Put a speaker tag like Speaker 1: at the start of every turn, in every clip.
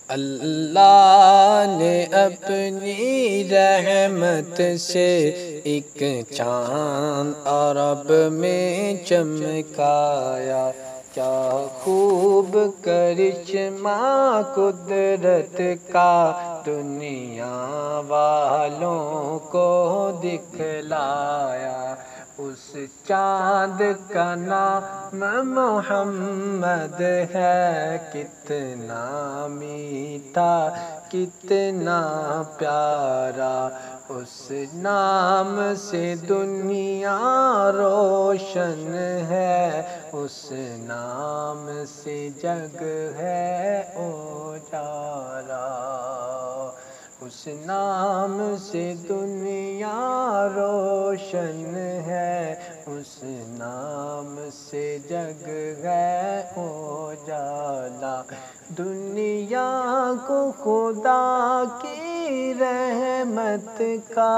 Speaker 1: اللہ نے اپنی رحمت سے ایک چاند عرب میں چمکایا، کیا خوب کرشمہ قدرت کا دنیا والوں کو دکھلایا۔ اس چاند کا نام محمد ہے، کتنا میٹھا کتنا پیارا، اس نام سے دنیا روشن ہے، اس نام سے جگ ہے اجالا، اس نام سے دنیا روشن ہے، اس نام سے جگ ہے اجالا۔ دنیا کو خدا کی رحمت کا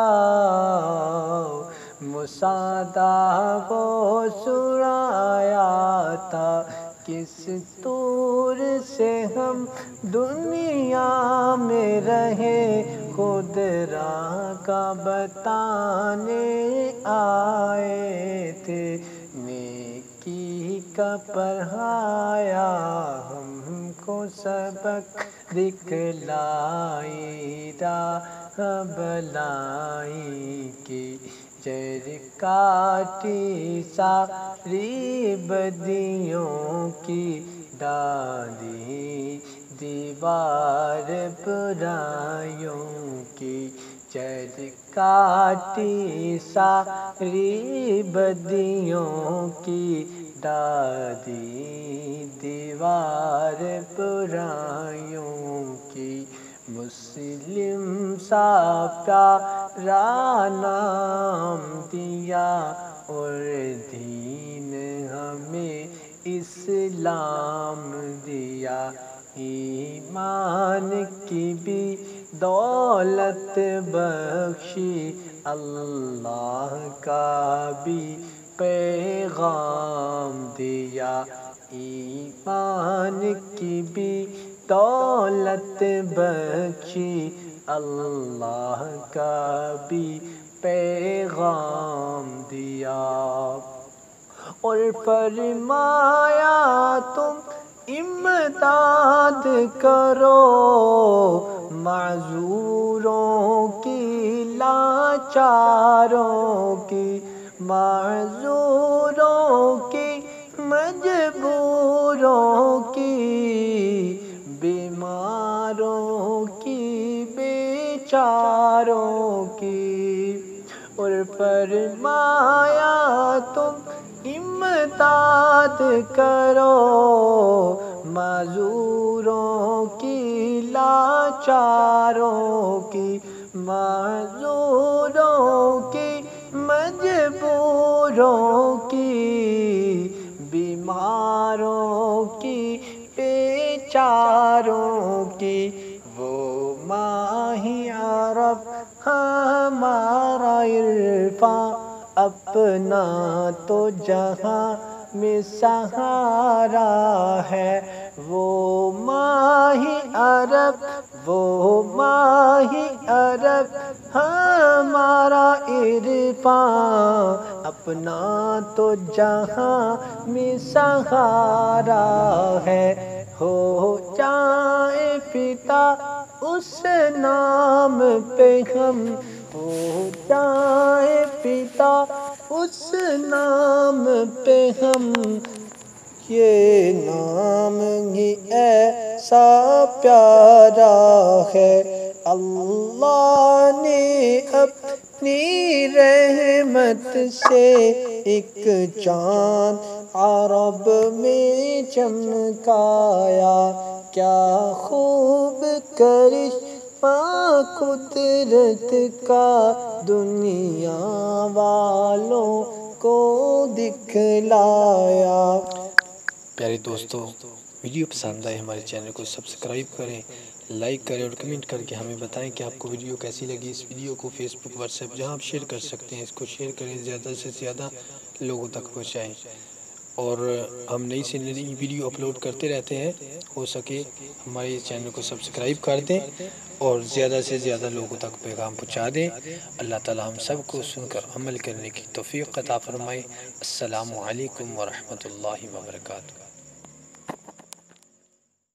Speaker 1: مصادہ وہ سرایا تھا، کس طور سے ہم دنیا میں رہے خود راہ کا بتانے آئے تھے، نیکی کا پڑھایا ہم کو سبق دکھلائی، راہ بلائی کی جڑ کاٹی، ساری بدیوں کی ڈالی، دیوار برائیوں کی جڑ کاٹی، ساری بدیوں کی ڈالی، دیوار برائیوں کی۔ مسلم سا پیارا نام دیا اور دین ہمیں اسلام دیا، ایمان کی بھی دولت بخشی، اللہ کا بھی پیغام دیا، ایمان کی بھی دولت بخشی، اللہ کا بھی پیغام دیا، اور فرمایا تم امداد کرو معذوروں کی، لاچاروں کی، معذوروں کی، مجبوروں کی، بیماروں کی، بیچاروں کی، اور فرمایا تم امداد کرو معذوروں کی، لاچاروں کی، معذوروں کی، مجبوروں کی، بیماروں کی، بیچاروں کی۔ وہ ماہ عرب ہمارا عرفان اپنا تو جہاں میں سہارا ہے، وہ ماہ عرب، وہ ماہ عرب ہمارا عرفان اپنا تو جہاں میں سہارا ہے، ہو جائیں فدا اس نام پہ ہم، ہو جائیں فدا اس نام پہ ہم، یہ نام ہی ایسا پیارا ہے، اللہ نے اپنی رحمت سے ایک چاند عرب میں چمکایا، کیا خوب کرشمہ قدرت کا دنیا والوں کو دکھلایا۔
Speaker 2: پیارے دوستو، ویڈیو پسند آئے ہمارے چینل کو سبسکرائب کریں، لائک کریں اور کمنٹ کر کے ہمیں بتائیں کہ آپ کو ویڈیو کیسی لگی۔ اس ویڈیو کو فیس بک، واٹس ایپ جہاں آپ شیئر کر سکتے ہیں اس کو شیئر کریں، زیادہ سے زیادہ لوگوں تک پہنچائیں۔ اور ہم نئی سے نئی ویڈیو اپلوڈ کرتے رہتے ہیں. ہو سکے ہمارے چینل کو سبسکرائب کر دیں اور زیادہ سے زیادہ لوگوں تک پیغام پہنچا دیں. اللہ تعالی ہم سب کو سن کر عمل کرنے کی توفیق عطا فرمائے. السلام علیکم ورحمۃ اللہ وبرکاتہ.